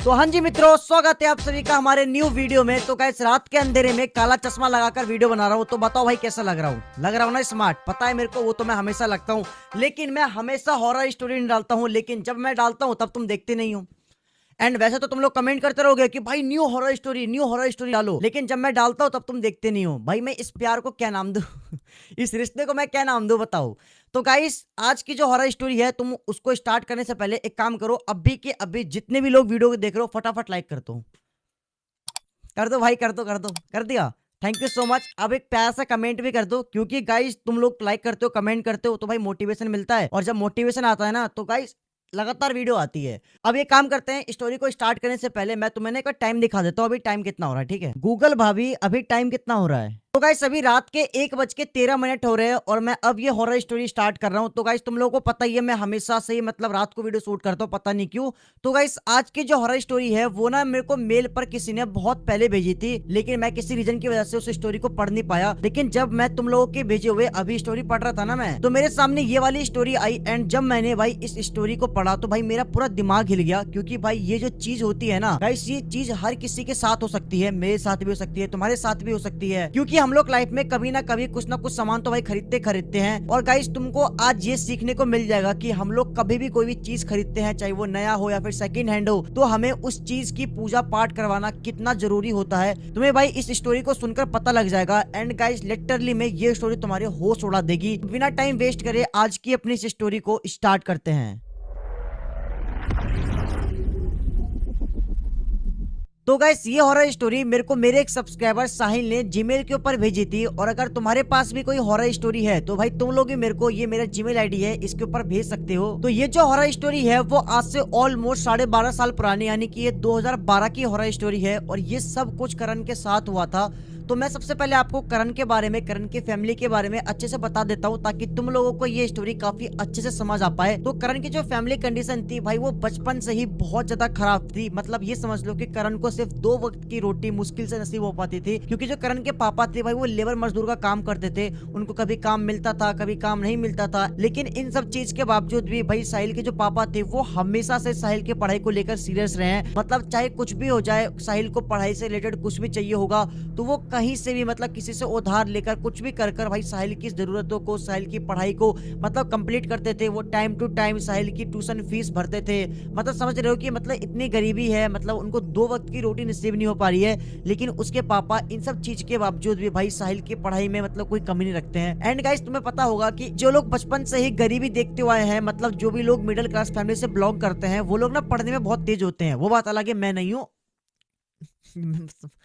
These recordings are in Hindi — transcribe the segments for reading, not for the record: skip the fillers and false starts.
तो हाँ जी मित्रों, स्वागत है आप सभी का हमारे न्यू वीडियो में। तो गाइस, रात के अंधेरे में काला चश्मा लगाकर वीडियो बना रहा हूँ, तो बताओ भाई कैसा लग रहा हूँ ना स्मार्ट। पता है मेरे को, वो तो मैं हमेशा लगता हूँ, लेकिन मैं हमेशा हॉरर स्टोरी नहीं डालता हूँ। लेकिन जब मैं डालता हूँ तब तुम देखते नहीं हो। एंड वैसे तो तुम लोग कमेंट करते रहोगे कि भाई न्यू हॉरर स्टोरी डालो, लेकिन जब मैं डालता हूं तब तुम देखते नहीं हो। भाई मैं इस प्यार को क्या नाम दूं? इस रिश्ते को मैं क्या नाम दूं बताओ। तो गाइस, आज की जो हॉरर स्टोरी है, तुम उसको स्टार्ट करने से पहले एक काम करो, अभी के अभी जितने भी लोग वीडियो को देख रहे हो फटाफट लाइक कर दो। कर दो भाई, कर दो, कर दिया। Thank you so much. अब एक प्यारा सा कमेंट भी कर दो, क्योंकि गाइस तुम लोग लाइक करते हो, कमेंट करते हो, तो भाई मोटिवेशन मिलता है, और जब मोटिवेशन आता है ना तो गाइस लगातार वीडियो आती है। अब ये काम करते हैं, स्टोरी को स्टार्ट करने से पहले मैं तुम्हें एक टाइम दिखा देता हूँ, अभी टाइम कितना हो रहा है। ठीक है गूगल भाभी, अभी टाइम कितना हो रहा है? तो गाइस अभी रात के 1:13 हो रहे हैं, और मैं अब ये हॉरर स्टोरी स्टार्ट कर रहा हूँ। तो गाइस तुम लोगों को पता ही है, मैं हमेशा से ही मतलब रात को वीडियो शूट करता हूँ, पता नहीं क्यों। तो गाइस आज की जो हॉरर स्टोरी है वो ना मेरे को मेल पर किसी ने बहुत पहले भेजी थी, लेकिन मैं किसी रीजन की वजह से उस स्टोरी को पढ़ नहीं पाया। लेकिन जब मैं तुम लोगों के भेजे हुए अभी स्टोरी पढ़ रहा था ना मैं, तो मेरे सामने ये वाली स्टोरी आई। एंड जब मैंने भाई इस स्टोरी को पढ़ा तो भाई मेरा पूरा दिमाग हिल गया, क्योंकि भाई ये जो चीज होती है ना गाइस, ये चीज हर किसी के साथ हो सकती है। मेरे साथ भी हो सकती है, तुम्हारे साथ भी हो सकती है, क्योंकि हम लोग लाइफ में कभी ना कभी कुछ ना कुछ सामान तो भाई खरीदते हैं। और गाइस तुमको आज ये सीखने को मिल जाएगा कि हम लोग कभी भी कोई भी चीज खरीदते हैं, चाहे वो नया हो या फिर सेकंड हैंड हो, तो हमें उस चीज की पूजा पाठ करवाना कितना जरूरी होता है। तुम्हें भाई इस स्टोरी को सुनकर पता लग जाएगा। एंड गाइस लिटरली में ये स्टोरी तुम्हारे होश उड़ा देगी। बिना टाइम वेस्ट करे आज की अपनी इस स्टोरी को स्टार्ट करते हैं। तो गाइस ये हॉरर स्टोरी मेरे को मेरे एक सब्सक्राइबर साहिल ने जीमेल के ऊपर भेजी थी, और अगर तुम्हारे पास भी कोई हॉरर स्टोरी है तो भाई तुम लोग भी मेरे को, ये मेरा जीमेल आईडी है, इसके ऊपर भेज सकते हो। तो ये जो हॉरर स्टोरी है वो आज से ऑलमोस्ट 12.5 साल पुरानी, यानी कि ये 2012 की हॉरर स्टोरी है, और ये सब कुछ करण के साथ हुआ था। तो मैं सबसे पहले आपको करण के बारे में, करण की फैमिली के बारे में अच्छे से बता देता हूँ, ताकि तुम लोगों को ये स्टोरी काफी अच्छे से समझ आ पाए। तो करण की जो फैमिली कंडीशन थी भाई, वो बचपन से ही बहुत ज्यादा खराब थी। मतलब ये समझ लो कि करण को सिर्फ 2 वक्त की रोटी मुश्किल से नसीब हो पाती थी, क्योंकि जो करण के पापा थे भाई वो लेबर मजदूर का काम करते थे। उनको कभी काम मिलता था, कभी काम नहीं मिलता था। लेकिन इन सब चीज के बावजूद भी भाई साहिल के जो पापा थे वो हमेशा से साहिल की पढ़ाई को लेकर सीरियस रहे हैं। मतलब चाहे कुछ भी हो जाए, साहिल को पढ़ाई से रिलेटेड कुछ भी चाहिए होगा तो वो कहीं से भी, मतलब किसी से उधार लेकर कुछ भी कर कर भाई साहिल की जरूरतों को, साहिल की पढ़ाई को मतलब कंप्लीट करते थे। वो टाइम टू टाइम साहिल की ट्यूशन फीस भरते थे। मतलब समझ रहे हो कि मतलब इतनी गरीबी है, मतलब उनको 2 वक्त की रोटी नसीब नहीं हो पा रही है, लेकिन उसके पापा इन सब चीज के बावजूद भी भाई साहिल की पढ़ाई में मतलब कोई कमी नहीं रखते हैं। एंड गाइस तुम्हें पता होगा कि जो लोग बचपन से ही गरीबी देखते हुए हैं, मतलब जो भी लोग मिडिल क्लास फैमिली से बिलोंग करते हैं, वो लोग ना पढ़ने में बहुत तेज होते हैं। वो बात अलग है, मैं नहीं हूँ।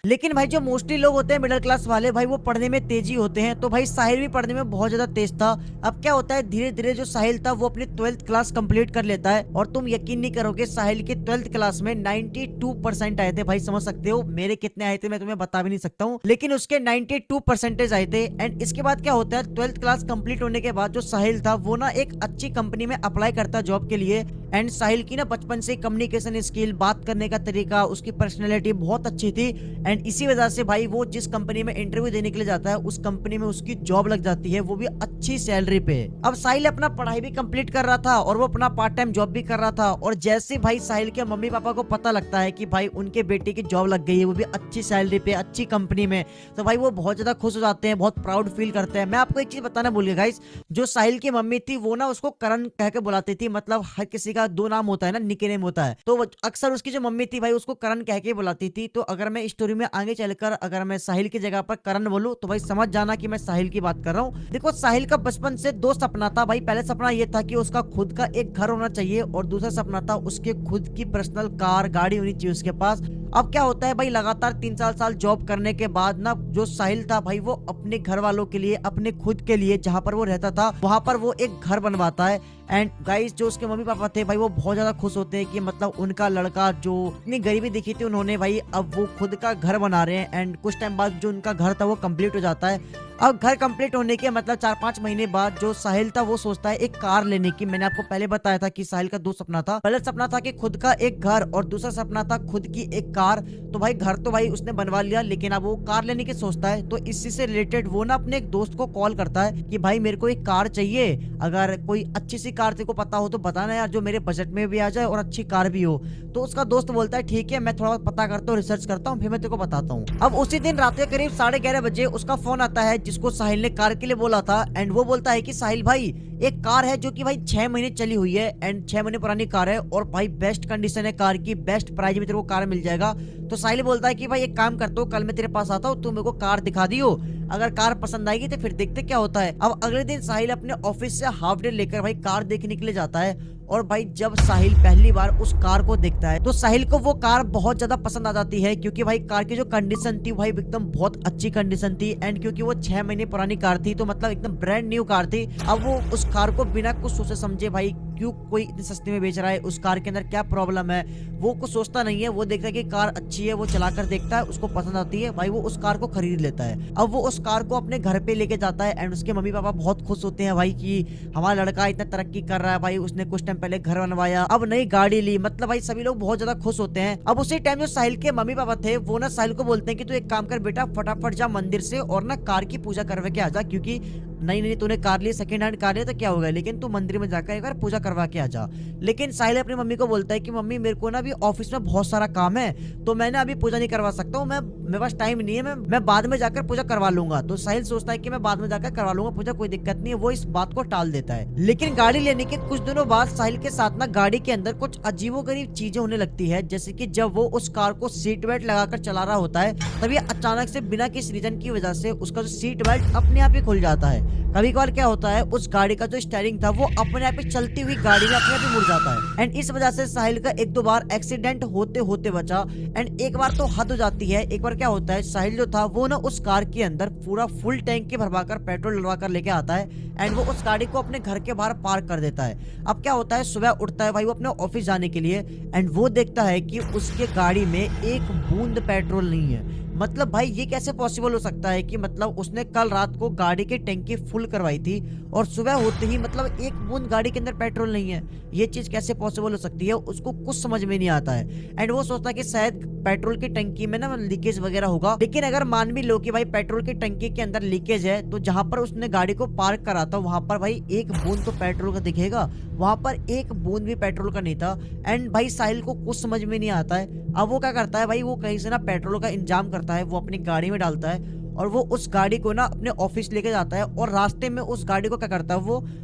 लेकिन भाई जो मोस्टली लोग होते हैं मिडिल क्लास वाले, भाई वो पढ़ने में तेजी होते हैं। तो भाई साहिल भी पढ़ने में बहुत ज्यादा तेज था। अब क्या होता है, धीरे धीरे जो साहिल था वो अपनी 12th क्लास कंप्लीट कर लेता है, और तुम यकीन नहीं करोगे साहिल के 12th क्लास में 92% आए थे। भाई समझ सकते हो मेरे कितने आए थे, मैं तुम्हें बता भी नहीं सकता हूँ, लेकिन उसके 92% आए थे। एंड इसके बाद क्या होता है, 12th क्लास कंप्लीट होने के बाद जो साहिल था वो ना एक अच्छी कंपनी में अप्लाई करता जॉब के लिए। एंड साहिल की ना बचपन से कम्युनिकेशन स्किल, बात करने का तरीका, उसकी पर्सनैलिटी बहुत अच्छी थी। एंड इसी वजह से भाई वो जिस कंपनी में इंटरव्यू देने के लिए जाता है, उस कंपनी में उसकी जॉब लग जाती है, वो भी अच्छी सैलरी पे। अब साहिल अपना पढ़ाई भी कंप्लीट कर रहा था और वो अपना पार्ट टाइम जॉब भी कर रहा था। और जैसे भाई साहिल के मम्मी पापा को पता लगता है कि भाई उनके बेटे की जॉब लग गई है, वो भी अच्छी सैलरी पे, अच्छी कंपनी में, तो भाई वो बहुत ज्यादा खुश हो जाते हैं, बहुत प्राउड फील करते हैं। मैं आपको एक चीज बताना भूल गया गाइस, जो साहिल की मम्मी थी वो ना उसको करण कह के बुलाती थी। मतलब हर किसी का 2 नाम होता है ना, निक नेम होता है, तो अक्सर उसकी जो मम्मी थी भाई उसको करण कह के बुलाती थी। तो अगर मैं स्टोरी में आगे चलकर अगर मैं साहिल की जगह पर करण बोलूं तो भाई समझ जाना कि मैं साहिल की बात कर रहा हूँ। देखो साहिल का बचपन से 2 सपना था भाई। पहले सपना ये था कि उसका खुद का एक घर होना चाहिए, और दूसरा सपना था उसके खुद की पर्सनल कार, गाड़ी होनी चाहिए उसके पास। अब क्या होता है भाई, लगातार 3-4 साल जॉब करने के बाद ना जो साहिल था भाई वो अपने घर वालों के लिए, अपने खुद के लिए, जहां पर वो रहता था वहां पर वो एक घर बनवाता है। एंड गाइस जो उसके मम्मी पापा थे भाई वो बहुत ज्यादा खुश होते हैं कि मतलब उनका लड़का जो इतनी गरीबी दिखी थी उन्होंने भाई अब वो खुद का घर बना रहे हैं। एंड कुछ टाइम बाद जो उनका घर था वो कंप्लीट हो जाता है। अब घर कंप्लीट होने के मतलब 4-5 महीने बाद जो साहिल था वो सोचता है एक कार लेने की। मैंने आपको पहले बताया था कि साहिल का दो सपना था, पहला सपना था कि खुद का एक घर और दूसरा सपना था खुद की एक कार। तो भाई घर तो भाई उसने बनवा लिया, लेकिन अब वो कार लेने की सोचता है। तो इसी से रिलेटेड वो ना अपने एक दोस्त को कॉल करता है कि भाई मेरे को एक कार चाहिए, अगर कोई अच्छी सी कार तेरे को पता हो तो बताना यार, जो मेरे बजट में भी आ जाए और अच्छी कार भी हो। तो उसका दोस्त बोलता है ठीक है, मैं थोड़ा पता करता हूँ, रिसर्च करता हूँ, फिर मैं तेरे को बताता हूँ। अब उसी दिन रात के करीब 11:30 बजे उसका फोन आता है जिसको साहिल ने कार के लिए बोला था। एंड वो बोलता है कि साहिल भाई एक कार है जो कि भाई 6 महीने चली हुई है एंड 6 महीने पुरानी कार है और भाई बेस्ट कंडीशन है कार की, बेस्ट प्राइस में तेरे को कार मिल जाएगा। तो साहिल बोलता है कि भाई एक काम करता हूँ, कल मैं तेरे पास आता हूँ, तू मेरे को कार दिखा दियो, अगर कार पसंद आएगी तो फिर देखते क्या होता है। अब अगले दिन साहिल अपने ऑफिस से हाफ डे लेकर भाई कार देखने के लिए जाता है। और भाई जब साहिल पहली बार उस कार को देखता है तो साहिल को वो कार बहुत ज्यादा पसंद आ जाती है, क्योंकि भाई कार की जो कंडीशन थी भाई एकदम बहुत अच्छी कंडीशन थी। एंड क्योंकि वो 6 महीने पुरानी कार थी तो मतलब एकदम ब्रांड न्यू कार थी। अब वो उस कार को बिना कुछ सोचे समझे भाई क्यों कोई इतनी सस्ती में बेच रहा है, उस कार के अंदर क्या प्रॉब्लम है, वो कुछ सोचता नहीं है। वो देखता है कि कार अच्छी है, वो चलाकर देखता है, उसको पसंद आती है, भाई वो उस कार को खरीद लेता है। अब वो उस कार को अपने घर पे लेके जाता है एंड उसके मम्मी पापा बहुत खुश होते हैं भाई कि हमारा लड़का इतना तरक्की कर रहा है, भाई उसने कुछ टाइम पहले घर बनवाया, अब नई गाड़ी ली, मतलब भाई सभी लोग बहुत ज्यादा खुश होते हैं। अब उसी टाइम जो साहिल के मम्मी पापा थे वो ना साहिल को बोलते हैं कि तू एक काम कर बेटा, फटाफट जा मंदिर से और ना कार की पूजा करवा के आ जा, क्योंकि नहीं नहीं तूने कार ली, सेकंड हैंड कार लिया तो क्या होगा, लेकिन तू मंदिर में जाकर एक बार पूजा करवा के आ जा। लेकिन साहिल अपनी मम्मी को बोलता है कि मम्मी मेरे को ना अभी ऑफिस में बहुत सारा काम है, तो मैं ना अभी पूजा नहीं करवा सकता हूँ, मैं मेरे पास टाइम नहीं है, मैं बाद में जाकर पूजा करवा लूंगा। तो साहिल सोचता है कि मैं बाद में जाकर करवा लूंगा पूजा, कोई दिक्कत नहीं है, वो इस बात को टाल देता है। लेकिन गाड़ी लेने के कुछ दिनों बाद साहिल के साथ ना गाड़ी के अंदर कुछ अजीबोगरीब चीजें होने लगती है, जैसे कि जब वो उस कार को सीट बेल्ट लगाकर चला रहा होता है तभी अचानक से बिना किसी रीजन की वजह से उसका जो सीट बेल्ट अपने आप ही खुल जाता है। कभी कभार क्या होता है उस गाड़ी का जो स्टीयरिंग था वो अपने आप ही चलती हुई गाड़ी में अपने आप ही मुड़ जाता है। एंड इस वजह से साहिल का 1-2 बार एक्सीडेंट होते होते बचा। एंड एक बार तो हद हो जाती है, एक बार क्या होता है साहिल जो था वो ना उस कार के अंदर पूरा फुल टैंक के भरवाकर पेट्रोल डलवा कर लेके आता है एंड वो उस गाड़ी को अपने घर के बाहर पार्क कर देता है। अब क्या होता है सुबह उठता है भाई वो अपने ऑफिस जाने के लिए एंड वो देखता है कि उसके गाड़ी में एक बूंद पेट्रोल नहीं है। मतलब भाई ये कैसे पॉसिबल हो सकता है कि मतलब उसने कल रात को गाड़ी की टैंकी फुल करवाई थी और सुबह होते ही मतलब एक बूंद गाड़ी के अंदर पेट्रोल नहीं है, ये चीज कैसे पॉसिबल हो सकती है, उसको कुछ समझ में नहीं आता है। एंड वो सोचता है कि शायद पेट्रोल की टंकी में ना लीकेज वगैरह होगा। लेकिन अगर मान भी लो कि भाई पेट्रोल की टंकी के अंदर लीकेज है तो जहां पर उसने गाड़ी को पार्क करा था वहां पर भाई एक बूंद तो पेट्रोल का दिखेगा, वहां पर एक बूंद भी पेट्रोल का नहीं था। एंड भाई साहिल को कुछ समझ में नहीं आता है। अब वो क्या करता है भाई वो कहीं से ना पेट्रोल का इंतजाम करता है, वो अपनी गाड़ी में डालता है और वो उस गाड़ी को ना अपने ऑफिस लेके जाता है। और रास्ते में उस गाड़ी को क्या करता है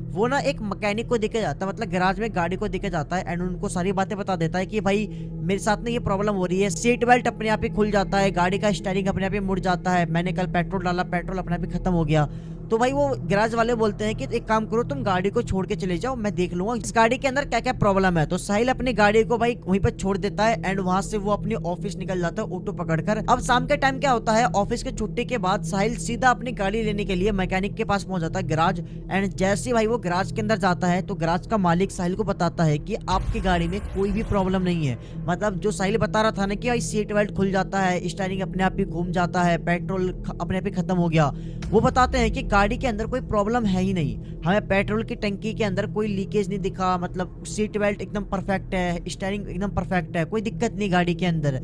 वो ना एक मैकेनिक को देके जाता है, मतलब गैराज में गाड़ी को देके जाता है एंड उनको सारी बातें बता देता है कि भाई मेरे साथ ना ये प्रॉब्लम हो रही है, सीट बेल्ट अपने आप ही खुल जाता है, गाड़ी का स्टीयरिंग अपने आप ही मुड़ जाता है, मैंने कल पेट्रोल डाला, पेट्रोल अपने आप ही खत्म हो गया। तो भाई वो गैराज वाले बोलते हैं कि एक काम करो तुम गाड़ी को छोड़ के चले जाओ, मैं देख लूंगा इस गाड़ी के अंदर क्या क्या प्रॉब्लम है। तो साहिल अपनी गाड़ी को भाई वहीं पर छोड़ देता है एंड वहां से वो अपनी ऑफिस निकल जाता है ऑटो पकड़कर। अब शाम के टाइम क्या होता है ऑफिस के छुट्टी के बाद साहिल सीधा अपनी गाड़ी लेने के लिए मैकेनिक के पास पहुंच जाता है गैराज। एंड जैसे भाई वो गैराज के अंदर जाता है तो गैराज का मालिक साहिल को बताता है कि आपकी गाड़ी में कोई भी प्रॉब्लम नहीं है। मतलब जो साहिल बता रहा था ना कि भाई सीट बेल्ट खुल जाता है, स्टीयरिंग अपने आप ही घूम जाता है, पेट्रोल अपने आप ही खत्म हो गया, वो बताते हैं कि गाड़ी के अंदर कोई प्रॉब्लम है ही नहीं, हमें पेट्रोल की टंकी के अंदर कोई लीकेज नहीं दिखा, मतलब सीट बेल्ट एकदम परफेक्ट है, स्टीयरिंग एकदम परफेक्ट है, कोई दिक्कत नहीं गाड़ी के अंदर।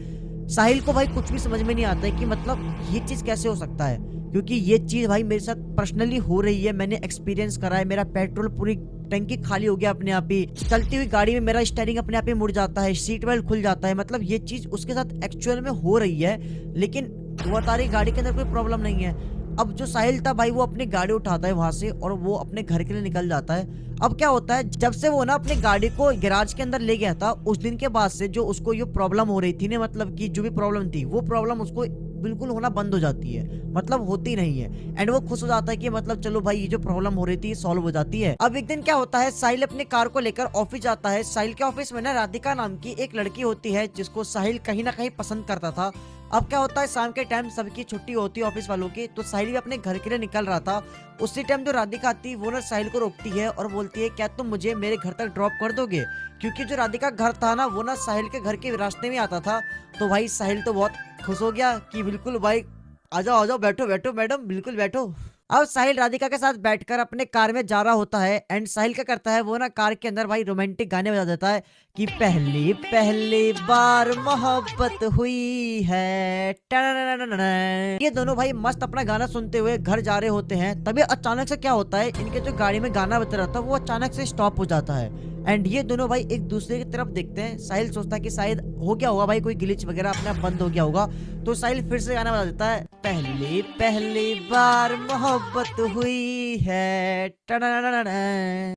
साहिल को भाई कुछ भी समझ में नहीं आता है कि मतलब ये चीज कैसे हो सकता है, क्योंकि ये चीज भाई मेरे साथ पर्सनली हो रही है, मैंने एक्सपीरियंस करा है, मेरा पेट्रोल पूरी टंकी खाली हो गया अपने आप ही, चलती हुई गाड़ी में मेरा स्टीयरिंग अपने आप ही मुड़ जाता है, सीट बेल्ट खुल जाता है, मतलब ये चीज उसके साथ एक्चुअल में हो रही है। लेकिन वो बता रही गाड़ी के अंदर कोई प्रॉब्लम नहीं है। अब जो साहिल था भाई वो अपनी गाड़ी उठाता है वहां से और वो अपने घर के लिए निकल जाता है। अब क्या होता है जब से वो ना अपनी गाड़ी को गैराज के अंदर ले गया था उस दिन के बाद से जो उसको ये प्रॉब्लम हो रही थी ना, मतलब कि जो भी प्रॉब्लम थी वो प्रॉब्लम उसको बिल्कुल होना बंद हो जाती है, मतलब होती नहीं है। एंड वो खुश हो जाता है कि मतलब चलो भाई ये जो प्रॉब्लम हो रही थी सॉल्व हो जाती है। अब एक दिन क्या होता है साहिल अपनी कार को लेकर ऑफिस जाता है। साहिल के ऑफिस में ना राधिका नाम की एक लड़की होती है जिसको साहिल कहीं ना कहीं पसंद करता था। अब क्या होता है शाम के टाइम सबकी छुट्टी होती है ऑफिस वालों की, तो साहिल भी अपने घर के लिए निकल रहा था। उसी टाइम जो राधिका आती है वो ना साहिल को रोकती है और बोलती है क्या तुम मुझे मेरे घर तक ड्रॉप कर दोगे, क्योंकि जो राधिका घर था ना वो ना साहिल के घर के रास्ते में आता था। तो भाई साहिल तो बहुत खुश हो गया कि बिल्कुल भाई आ जाओ बैठो बैठो मैडम बिल्कुल बैठो। अब साहिल राधिका के साथ बैठकर अपने कार में जा रहा होता है एंड साहिल क्या करता है वो ना कार के अंदर भाई रोमांटिक गाने बजा देता है कि पहली पहली बार मोहब्बत हुई है। ये दोनों भाई मस्त अपना गाना सुनते हुए घर जा रहे होते हैं। तभी अचानक से क्या होता है, इनके जो गाड़ी में गाना बज रहा था वो अचानक से स्टॉप हो जाता है एंड ये दोनों भाई एक दूसरे की तरफ देखते हैं। साहिल सोचता है कि शायद हो गया होगा भाई, कोई ग्लिच वगैरह अपने आप बंद हो गया होगा। तो साहिल फिर से गाना बजा देता है, पहली पहली बार मोहब्बत हुई है।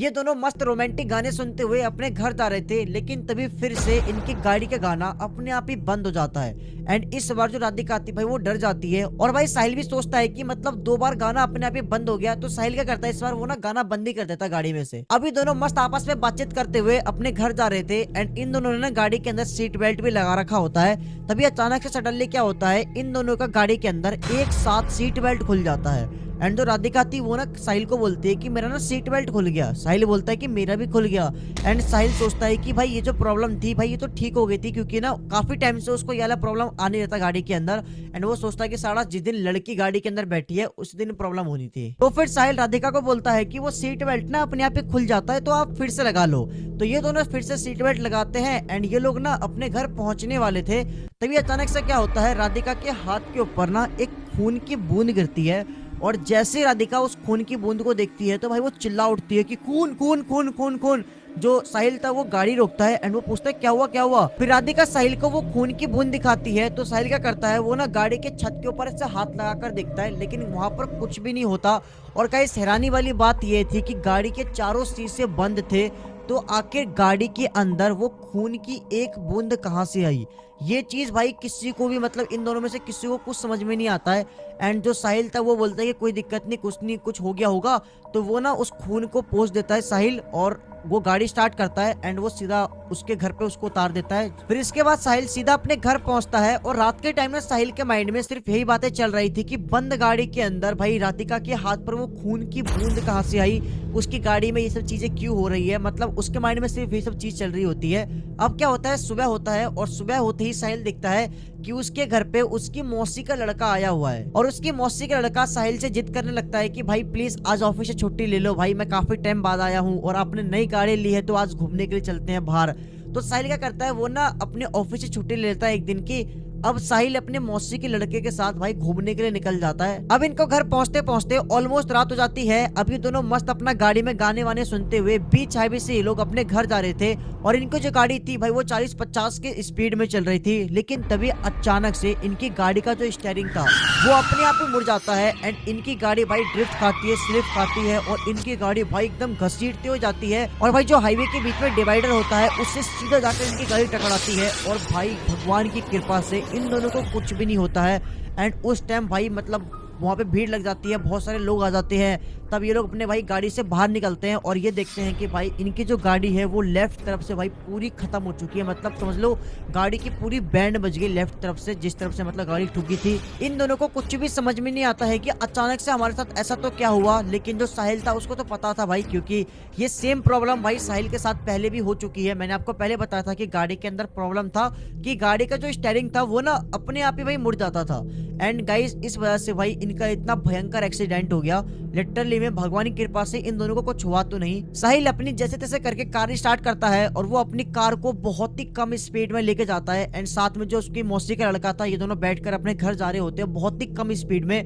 ये दोनों मस्त रोमांटिक गाने सुनते हुए अपने घर जा रहे थे, लेकिन तभी फिर से इनकी गाड़ी का गाना अपने आप ही बंद हो जाता है एंड इस बार जो राधिका आती भाई वो डर जाती है। और भाई साहिल भी सोचता है कि मतलब 2 बार गाना अपने आप ही बंद हो गया, तो साहिल क्या करता है इस बार वो ना गाना बंद ही कर देता है गाड़ी में से। अभी दोनों मस्त आपस में बातचीत करते हुए अपने घर जा रहे थे एंड इन दोनों ने गाड़ी के अंदर सीट बेल्ट भी लगा रखा होता है। तभी अचानक से सडनली क्या होता है, इन दोनों का गाड़ी के अंदर एक साथ सीट बेल्ट खुल जाता है एंड जो राधिका थी वो ना साहिल को बोलती है कि मेरा ना सीट बेल्ट खुल गया। साहिल बोलता है कि मेरा भी खुल गया एंड साहिल सोचता है कि भाई ये जो प्रॉब्लम थी भाई ये तो ठीक हो गई थी, क्योंकि ना काफी टाइम से उसको ये वाला प्रॉब्लम आने रहता गाड़ी के अंदर एंड वो सोचता है कि सारा जिस दिन लड़की गाड़ी के अंदर बैठी है उस दिन प्रॉब्लम होनी थी। तो फिर साहिल राधिका को बोलता है कि वो सीट बेल्ट ना अपने आप ही खुल जाता है, तो आप फिर से लगा लो। तो ये दोनों फिर से सीट बेल्ट लगाते हैं एंड ये लोग ना अपने घर पहुंचने वाले थे। तभी अचानक से क्या होता है, राधिका के हाथ के ऊपर ना एक खून की बूंद गिरती है और जैसे राधिका उस खून की बूंद को देखती है तो भाई वो चिल्ला उठती है कि खून खून खून खून खून। जो साहिल था वो गाड़ी रोकता है एंड वो पूछता है क्या हुआ क्या हुआ। फिर राधिका साहिल को वो खून की बूंद दिखाती है, तो साहिल क्या करता है वो ना गाड़ी के छत के ऊपर से हाथ लगाकर देखता है, लेकिन वहां पर कुछ भी नहीं होता। और कई हैरानी वाली बात ये थी कि गाड़ी के चारों शीशे बंद थे, तो आखिर गाड़ी के अंदर वो खून की एक बूंद कहां से आई। ये चीज भाई किसी को भी मतलब इन दोनों में से किसी को कुछ समझ में नहीं आता है एंड जो साहिल था वो बोलता है कि कोई दिक्कत नहीं, कुछ नहीं, कुछ हो गया होगा। तो वो ना उस खून को पोंछ देता है साहिल और वो गाड़ी स्टार्ट करता है एंड वो सीधा उसके घर पे उसको उतार देता है। फिर इसके बाद साहिल सीधा अपने घर पहुंचता है और रात के टाइम में साहिल के माइंड में सिर्फ यही बातें चल रही थी कि बंद गाड़ी के अंदर भाई राधिका के हाथ पर वो खून की बूंद कहां से आई, उसकी गाड़ी में ये सब चीजें क्यों हो रही है, मतलब उसके माइंड में सिर्फ ये सब चीज चल रही होती है। अब क्या होता है, सुबह होता है और सुबह होते ही साहिल देखता है कि उसके घर पे उसकी मौसी का लड़का आया हुआ है और उसकी मौसी का लड़का साहिल से जिद करने लगता है कि भाई प्लीज आज ऑफिस से छुट्टी ले लो भाई, मैं काफी टाइम बाद आया हूँ और आपने नई गाड़ी ली है तो आज घूमने के लिए चलते हैं बाहर। तो साहिल क्या करता है वो ना अपने ऑफिस से छुट्टी ले लेता है एक दिन की। अब साहिल अपने मौसी के लड़के के साथ भाई घूमने के लिए निकल जाता है। अब इनको घर पहुंचते पहुंचते ऑलमोस्ट रात हो जाती है। अब ये दोनों मस्त अपना गाड़ी में गाने वाने सुनते हुए बीच हाईवे से ये लोग अपने घर जा रहे थे और इनको जो गाड़ी थी भाई वो 40-50 के स्पीड में चल रही थी, लेकिन तभी अचानक से इनकी गाड़ी का जो स्टीयरिंग था वो अपने आप ही मुड़ जाता है एंड इनकी गाड़ी भाई ड्रिफ्ट खाती है, स्लिप खाती है और इनकी गाड़ी भाई एकदम घसीटते हुए जाती है और भाई जो हाईवे के बीच में डिवाइडर होता है उससे सीधा जाकर इनकी गाड़ी टकराती है और भाई भगवान की कृपा से इन दोनों को कुछ भी नहीं होता है। एंड उस टाइम भाई मतलब वहाँ पे भीड़ लग जाती है, बहुत सारे लोग आ जाते हैं। तब ये लोग अपने भाई गाड़ी से बाहर निकलते हैं और ये देखते हैं कि भाई इनकी जो गाड़ी है वो लेफ्ट तरफ से भाई पूरी खत्म हो चुकी है, मतलब समझ लो गाड़ी की पूरी बैंड बज गई लेफ्ट तरफ से, जिस तरफ से मतलब गाड़ी ठुकी थी। इन दोनों को कुछ भी समझ में नहीं आता है कि अचानक से हमारे साथ ऐसा तो क्या हुआ, लेकिन जो साहिल था उसको तो पता था भाई, क्योंकि ये सेम प्रॉब्लम भाई साहिल के साथ पहले भी हो चुकी है। मैंने आपको पहले बताया था कि गाड़ी के अंदर प्रॉब्लम था कि गाड़ी का जो स्टीयरिंग था वो ना अपने आप ही भाई मुड़ जाता था। एंड गाइस इस वजह से भाई इनका इतना भयंकर एक्सीडेंट हो गया। लिटरली में भगवान की कृपा से इन दोनों को कुछ हुआ तो नहीं। साहिल अपनी जैसे तैसे करके कार स्टार्ट करता है और वो अपनी कार को बहुत ही कम स्पीड में लेके जाता है एंड साथ में जो उसकी मौसी का लड़का था ये दोनों बैठकर अपने घर जा रहे होते हैं बहुत ही कम स्पीड में।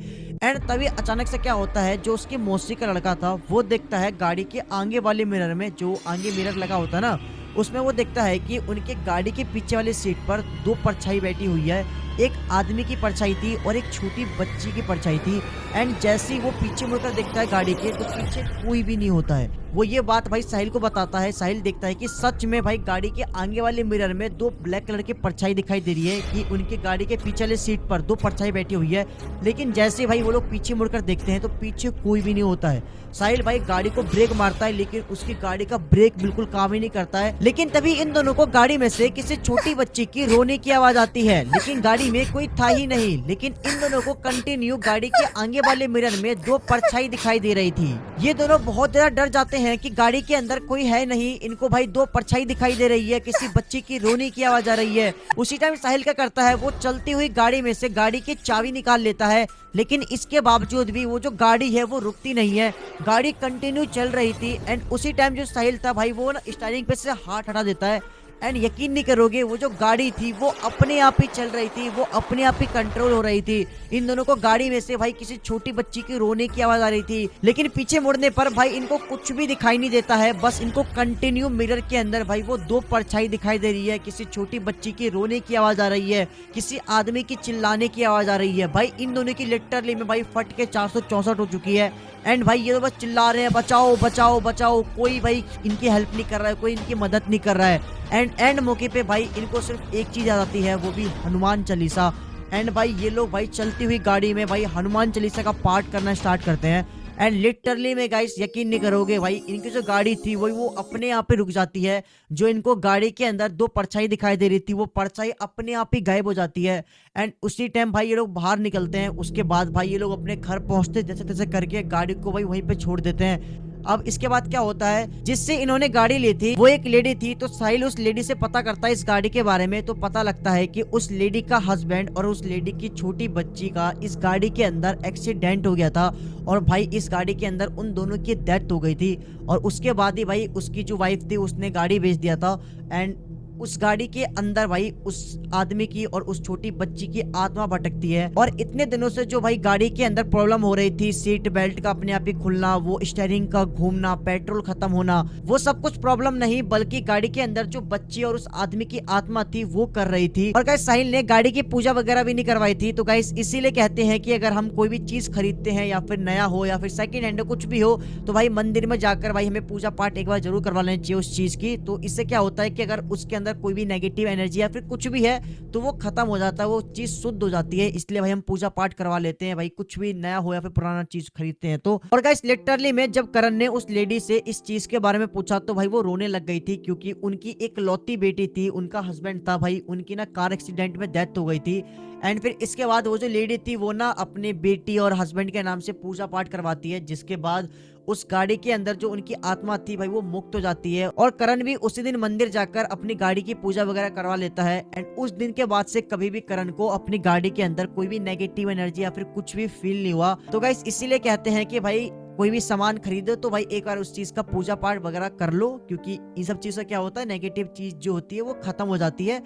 एंड तभी अचानक से क्या होता है, जो उसकी मौसी का लड़का था वो देखता है गाड़ी के आगे वाले मिरर में, जो आगे मिरर लगा होता है ना उसमें वो देखता है कि उनके गाड़ी के पीछे वाली सीट पर 2 परछाई बैठी हुई है। एक आदमी की परछाई थी और एक छोटी बच्ची की परछाई थी। एंड जैसे ही वो पीछे मुड़कर देखता है गाड़ी के, तो पीछे कोई भी नहीं होता है। वो ये बात भाई साहिल को बताता है। साहिल देखता है कि सच में भाई गाड़ी के आगे वाले मिरर में 2 ब्लैक कलर की परछाई दिखाई दे रही है कि उनकी गाड़ी के पीछे वाली सीट पर 2 परछाई बैठी हुई है। लेकिन जैसे भाई वो लोग पीछे मुड़कर देखते हैं तो पीछे कोई भी नहीं होता है। साहिल भाई गाड़ी को ब्रेक मारता है लेकिन उसकी गाड़ी का ब्रेक बिल्कुल काम ही नहीं करता है। लेकिन तभी इन दोनों को गाड़ी में से किसी छोटी बच्ची की रोने की आवाज आती है, लेकिन गाड़ी गाड़ी में कोई था ही नहीं, लेकिन इन दोनों को कंटिन्यू गाड़ी के आगे वाले मिरर में दो परछाई दिखाई दे रही थी। ये दोनों बहुत ज्यादा डर जाते हैं कि गाड़ी के अंदर कोई है नहीं, इनको भाई दो परछाई दिखाई दे रही है, किसी बच्ची की रोने की आवाज आ रही है। उसी टाइम साहिल क्या करता है, वो चलती हुई गाड़ी में से गाड़ी की चाबी निकाल लेता है, लेकिन इसके बावजूद भी वो जो गाड़ी है वो रुकती नहीं है, गाड़ी कंटिन्यू चल रही थी। एंड उसी टाइम जो साहिल था भाई वो ना स्टीयरिंग पे से हाथ हटा देता है। एंड यकीन नहीं करोगे, वो जो गाड़ी थी वो अपने आप ही चल रही थी, वो अपने आप ही कंट्रोल हो रही थी। इन दोनों को गाड़ी में से भाई किसी छोटी बच्ची की रोने की आवाज आ रही थी, लेकिन पीछे मुड़ने पर भाई इनको कुछ भी दिखाई नहीं देता है। बस इनको कंटिन्यू मिरर के अंदर भाई वो दो परछाई दिखाई दे रही है, किसी छोटी बच्ची की रोने की आवाज आ रही है, किसी आदमी की चिल्लाने की आवाज आ रही है। भाई इन दोनों की लिटरली में भाई फट के 464 हो चुकी है। एंड भाई ये तो बस चिल्ला रहे हैं, बचाओ बचाओ बचाओ। कोई भाई इनकी हेल्प नहीं कर रहा है, कोई इनकी मदद नहीं कर रहा है। एंड मौके पे भाई इनको सिर्फ एक चीज याद आती है, वो भी हनुमान चालीसा। एंड भाई ये लोग भाई चलती हुई गाड़ी में भाई हनुमान चालीसा का पाठ करना स्टार्ट करते हैं। एंड लिटरली में गाइस यकीन नहीं करोगे, भाई इनकी जो गाड़ी थी वो अपने आप ही रुक जाती है। जो इनको गाड़ी के अंदर दो परछाई दिखाई दे रही थी, वो परछाई अपने आप ही गायब हो जाती है। एंड उसी टाइम भाई ये लोग बाहर निकलते हैं। उसके बाद भाई ये लोग अपने घर पहुंचते जैसे तैसे करके गाड़ी को भाई वहीं पे छोड़ देते हैं। अब इसके बाद क्या होता है, जिससे इन्होंने गाड़ी ली थी वो एक लेडी थी। तो साहिल उस लेडी से पता करता है इस गाड़ी के बारे में, तो पता लगता है कि उस लेडी का हस्बैंड और उस लेडी की छोटी बच्ची का इस गाड़ी के अंदर एक्सीडेंट हो गया था। और भाई इस गाड़ी के अंदर उन दोनों की डेथ हो गई थी। और उसके बाद ही भाई उसकी जो वाइफ थी उसने गाड़ी बेच दिया था। एंड उस गाड़ी के अंदर भाई उस आदमी की और उस छोटी बच्ची की आत्मा भटकती है। और इतने दिनों से जो भाई गाड़ी के अंदर प्रॉब्लम हो रही थी, सीट बेल्ट का अपने आप ही खुलना, वो स्टीयरिंग का घूमना, पेट्रोल खत्म होना, वो सब कुछ प्रॉब्लम नहीं, बल्कि गाड़ी के अंदर जो बच्ची और उस आदमी की आत्मा थी वो कर रही थी। और गाइस साहिल ने गाड़ी की पूजा वगैरह भी नहीं करवाई थी। तो गाइस इसीलिए कहते हैं कि अगर हम कोई भी चीज खरीदते हैं, या फिर नया हो या फिर सेकंड हैंड कुछ भी हो, तो भाई मंदिर में जाकर भाई हमें पूजा पाठ एक बार जरूर करवा लेना चाहिए उस चीज की। तो इससे क्या होता है कि अगर उसके अंदर कोई भी नेगेटिव एनर्जी या फिर कुछ भी है तो वो खत्म हो जाता है, वो चीज शुद्ध हो जाती है। इसलिए भाई हम पूजा पाठ करवा लेते हैं भाई, कुछ भी नया हो या फिर पुराना चीज खरीदते हैं तो। और गाइस लिटरली में जब करण ने उस लेडी से इस चीज के बारे में पूछा तो भाई वो रोने लग गई थी, क्योंकि उनकी एक लौती बेटी थी, उनका हस्बैंड था भाई, उनकी ना कार एक्सीडेंट में डेथ हो गई थी। एंड फिर इसके बाद वो जो लेडी थी वो ना अपने बेटी और हस्बैंड के नाम से पूजा पाठ करवाती है, जिसके बाद उस गाड़ी के अंदर जो उनकी आत्मा थी भाई वो मुक्त हो जाती है। और करण भी उसी दिन मंदिर जाकर अपनी गाड़ी की पूजा वगैरह करवा लेता है। एंड उस दिन के बाद से कभी भी करण को अपनी गाड़ी के अंदर कोई भी नेगेटिव एनर्जी या फिर कुछ भी फील नहीं हुआ। तो गाइस इसीलिए कहते हैं कि भाई कोई भी सामान खरीदो तो भाई एक बार उस चीज का पूजा पाठ वगैरह कर लो, क्योंकि इन सब चीज से क्या होता है, नेगेटिव चीज जो होती है वो खत्म हो जाती है।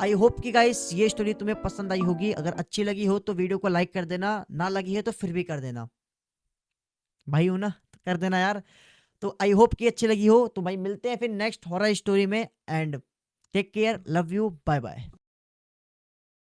आई होप कि गाइस ये स्टोरी तुम्हें पसंद आई होगी। अगर अच्छी लगी हो तो वीडियो को लाइक कर देना, ना लगी है तो फिर भी कर देना भाई, हो ना, तो कर देना यार। तो आई होप कि अच्छी लगी हो। तो भाई मिलते हैं फिर नेक्स्ट हॉरर स्टोरी में। And take care, love you, bye bye.